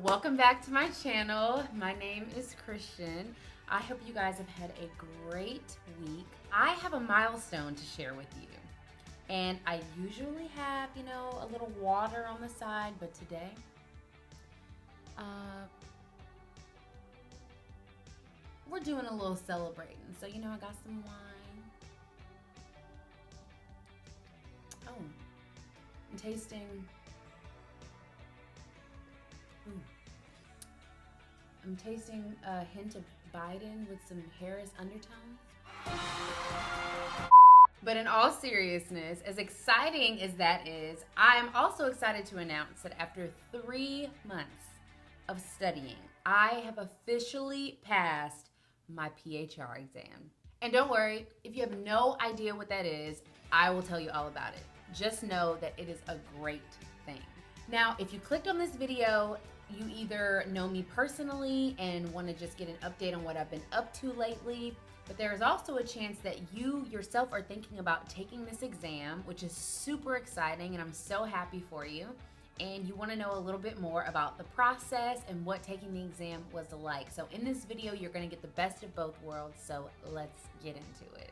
Welcome back to my channel. My name is Christian. I hope you guys have had a great week. I have a milestone to share with you. And I usually have, a little water on the side, but today, we're doing a little celebrating. So, I got some wine. Oh, I'm tasting. I'm tasting a hint of Biden with some Harris undertones. But in all seriousness, as exciting as that is, I'm also excited to announce that after 3 months of studying, I have officially passed my PHR exam. And don't worry, if you have no idea what that is, I will tell you all about it. Just know that it is a great thing. Now, if you clicked on this video, you either know me personally and want to just get an update on what I've been up to lately, but there is also a chance that you yourself are thinking about taking this exam, which is super exciting, and I'm so happy for you. And you want to know a little bit more about the process and what taking the exam was like. So in this video, you're going to get the best of both worlds, so let's get into it.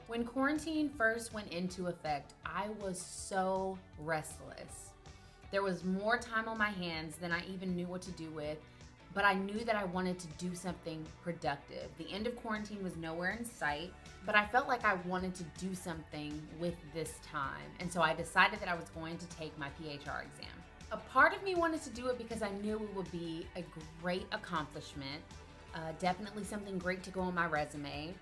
When quarantine first went into effect, I was so restless. There was more time on my hands than I even knew what to do with, but I knew that I wanted to do something productive. The end of quarantine was nowhere in sight, but I felt like I wanted to do something with this time. And so I decided that I was going to take my PHR exam. A part of me wanted to do it because I knew it would be a great accomplishment, definitely something great to go on my resume.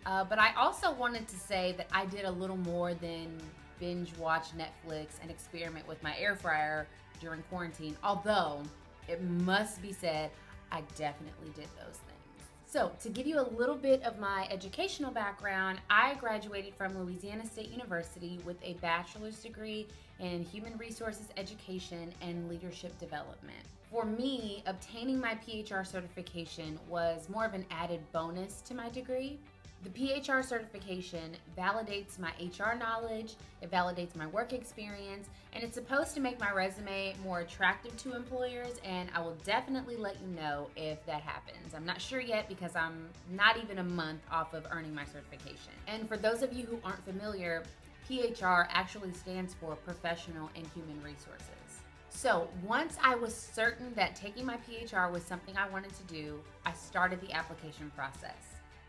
But I also wanted to say that I did a little more than binge watch Netflix and experiment with my air fryer during quarantine, although it must be said, I definitely did those things. So to give you a little bit of my educational background, I graduated from Louisiana State University with a bachelor's degree in human resources education and leadership development. For me, obtaining my PHR certification was more of an added bonus to my degree. The PHR certification validates my HR knowledge, it validates my work experience, and it's supposed to make my resume more attractive to employers, and I will definitely let you know if that happens. I'm not sure yet because I'm not even a month off of earning my certification. And for those of you who aren't familiar, PHR actually stands for Professional and Human Resources. So once I was certain that taking my PHR was something I wanted to do, I started the application process.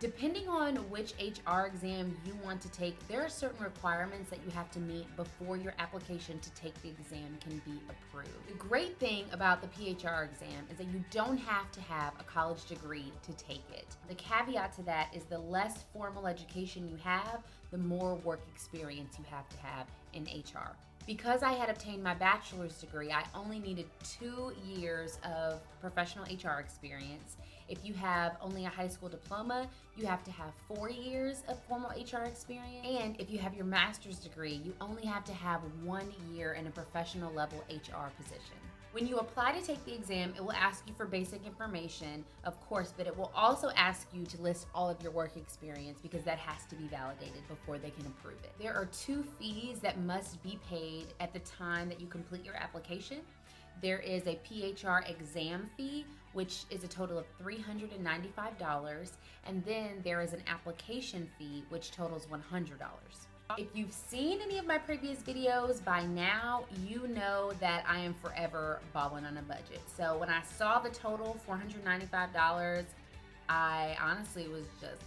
Depending on which HR exam you want to take, there are certain requirements that you have to meet before your application to take the exam can be approved. The great thing about the PHR exam is that you don't have to have a college degree to take it. The caveat to that is the less formal education you have, the more work experience you have to have in HR. Because I had obtained my bachelor's degree, I only needed 2 years of professional HR experience. If you have only a high school diploma, you have to have 4 years of formal HR experience. And if you have your master's degree, you only have to have 1 year in a professional level HR position. When you apply to take the exam, it will ask you for basic information, of course, but it will also ask you to list all of your work experience because that has to be validated before they can approve it. There are 2 fees that must be paid at the time that you complete your application. There is a PHR exam fee, which is a total of $395, and then there is an application fee, which totals $100. If you've seen any of my previous videos by now, you know that I am forever balling on a budget. So when I saw the total, $495, I honestly was just,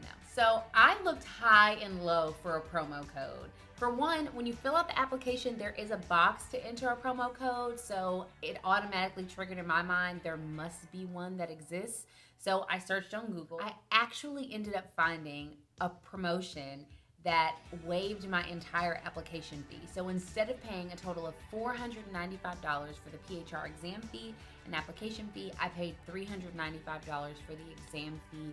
no. So I looked high and low for a promo code. For one, when you fill out the application, there is a box to enter a promo code, so it automatically triggered in my mind there must be one that exists. So I searched on Google. I actually ended up finding a promotion that waived my entire application fee. So instead of paying a total of $495 for the PHR exam fee and application fee, I paid $395 for the exam fee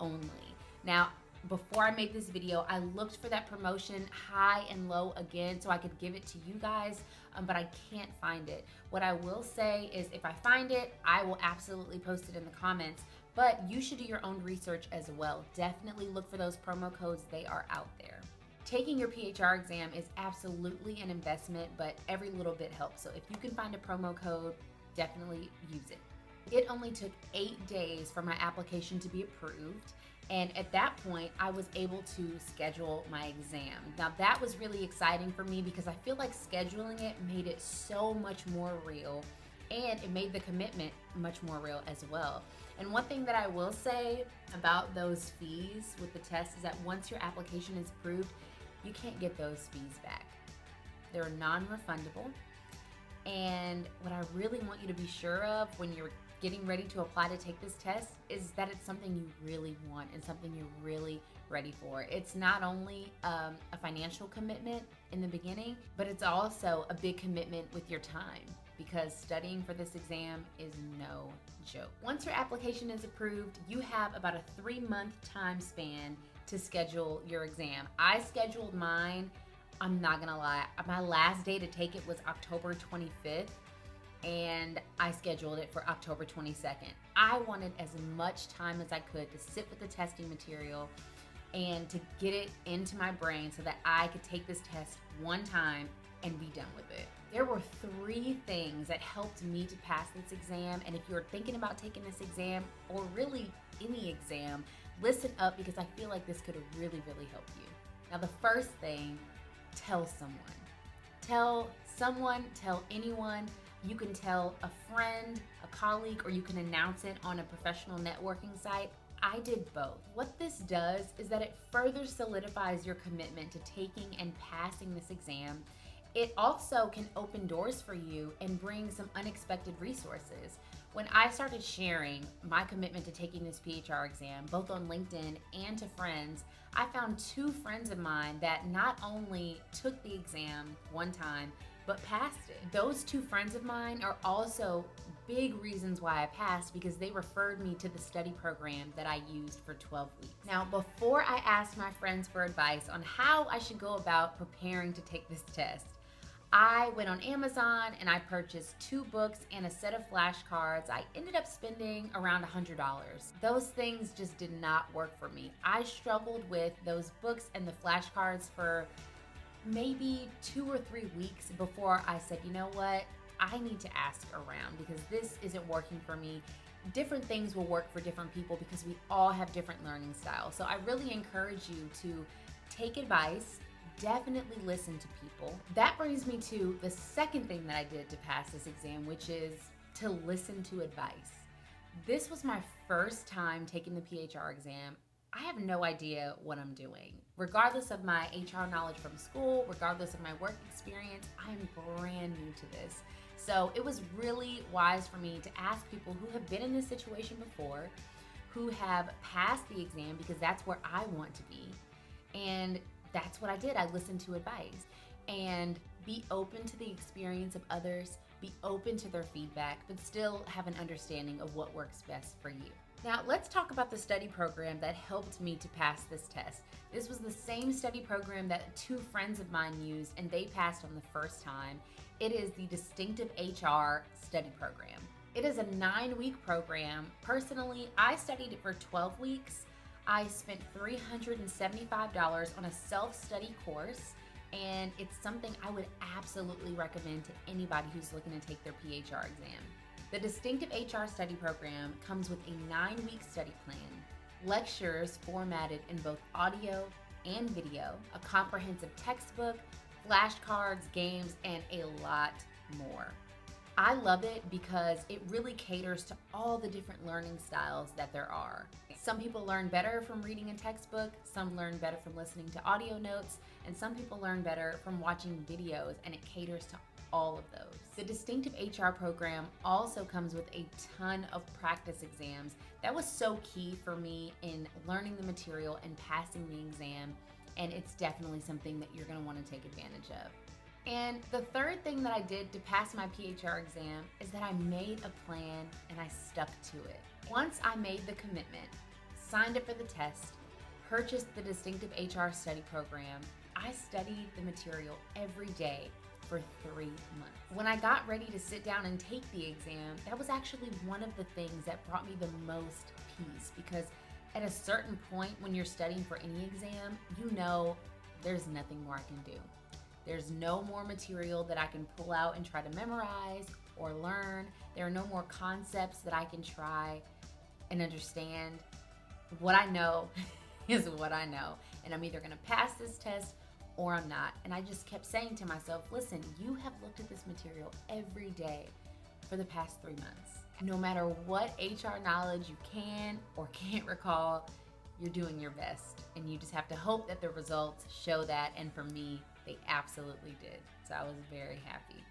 only. Now, before I made this video, I looked for that promotion high and low again so I could give it to you guys, but I can't find it. What I will say is if I find it, I will absolutely post it in the comments, but you should do your own research as well. Definitely look for those promo codes. They are out there. Taking your PHR exam is absolutely an investment, but every little bit helps. So if you can find a promo code, definitely use it. It only took 8 days for my application to be approved. And at that point, I was able to schedule my exam. Now that was really exciting for me because I feel like scheduling it made it so much more real, and it made the commitment much more real as well. And one thing that I will say about those fees with the test is that once your application is approved, you can't get those fees back. They're non-refundable. And what I really want you to be sure of when you're getting ready to apply to take this test is that it's something you really want and something you're really ready for. It's not only a financial commitment in the beginning, but it's also a big commitment with your time, because studying for this exam is no joke. Once your application is approved, you have about a 3-month time span to schedule your exam. I scheduled mine, I'm not gonna lie, my last day to take it was October 25th, and I scheduled it for October 22nd. I wanted as much time as I could to sit with the testing material and to get it into my brain so that I could take this test one time and be done with it. There were 3 things that helped me to pass this exam, and if you're thinking about taking this exam, or really any exam, listen up, because I feel like this could really, really help you. Now the first thing, tell someone. Tell someone, tell anyone. You can tell a friend, a colleague, or you can announce it on a professional networking site. I did both. What this does is that it further solidifies your commitment to taking and passing this exam. It also can open doors for you and bring some unexpected resources. When I started sharing my commitment to taking this PHR exam, both on LinkedIn and to friends, I found 2 friends of mine that not only took the exam one time, but passed it. Those 2 friends of mine are also big reasons why I passed, because they referred me to the study program that I used for 12 weeks. Now, before I asked my friends for advice on how I should go about preparing to take this test, I went on Amazon and I purchased 2 books and a set of flashcards. I ended up spending around $100. Those things just did not work for me. I struggled with those books and the flashcards for maybe 2 or 3 weeks before I said, you know what, I need to ask around, because this isn't working for me. Different things will work for different people because we all have different learning styles. So I really encourage you to take advice, definitely listen to people. That brings me to the second thing that I did to pass this exam, which is to listen to advice. This was my first time taking the PHR exam. I have no idea what I'm doing. Regardless of my HR knowledge from school, regardless of my work experience, I'm brand new to this. So it was really wise for me to ask people who have been in this situation before, who have passed the exam, because that's where I want to be. And that's what I did. I listened to advice. And be open to the experience of others, be open to their feedback, but still have an understanding of what works best for you. Now, let's talk about the study program that helped me to pass this test. This was the same study program that 2 friends of mine used, and they passed on the first time. It is the Distinctive HR study program. It is a 9-week program. Personally, I studied it for 12 weeks. I spent $375 on a self-study course, and it's something I would absolutely recommend to anybody who's looking to take their PHR exam. The Distinctive HR study program comes with a 9-week study plan, lectures formatted in both audio and video, a comprehensive textbook, flashcards, games, and a lot more. I love it because it really caters to all the different learning styles that there are. Some people learn better from reading a textbook, some learn better from listening to audio notes, and some people learn better from watching videos, and it caters to all of those. The Distinctive HR program also comes with a ton of practice exams. That was so key for me in learning the material and passing the exam, and it's definitely something that you're going to want to take advantage of. And the third thing that I did to pass my PHR exam is that I made a plan and I stuck to it. Once I made the commitment, signed up for the test, purchased the Distinctive HR study program, I studied the material every day for 3 months. When I got ready to sit down and take the exam, that was actually one of the things that brought me the most peace, because at a certain point when you're studying for any exam, you know there's nothing more I can do. There's no more material that I can pull out and try to memorize or learn. There are no more concepts that I can try and understand. What I know is what I know, and I'm either gonna pass this test or I'm not. And I just kept saying to myself, listen, you have looked at this material every day for the past 3 months. No matter what HR knowledge you can or can't recall, you're doing your best. And you just have to hope that the results show that. And for me, they absolutely did. So I was very happy.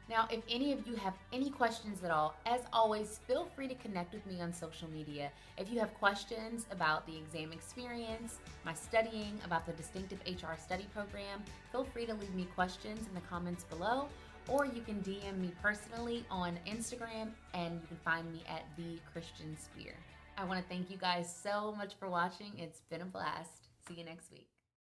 Now, if any of you have any questions at all, as always, feel free to connect with me on social media. If you have questions about the exam experience, my studying, about the distinctive HR study program, feel free to leave me questions in the comments below, or you can DM me personally on Instagram, and you can find me at The Christian Spear. I want to thank you guys so much for watching. It's been a blast. See you next week.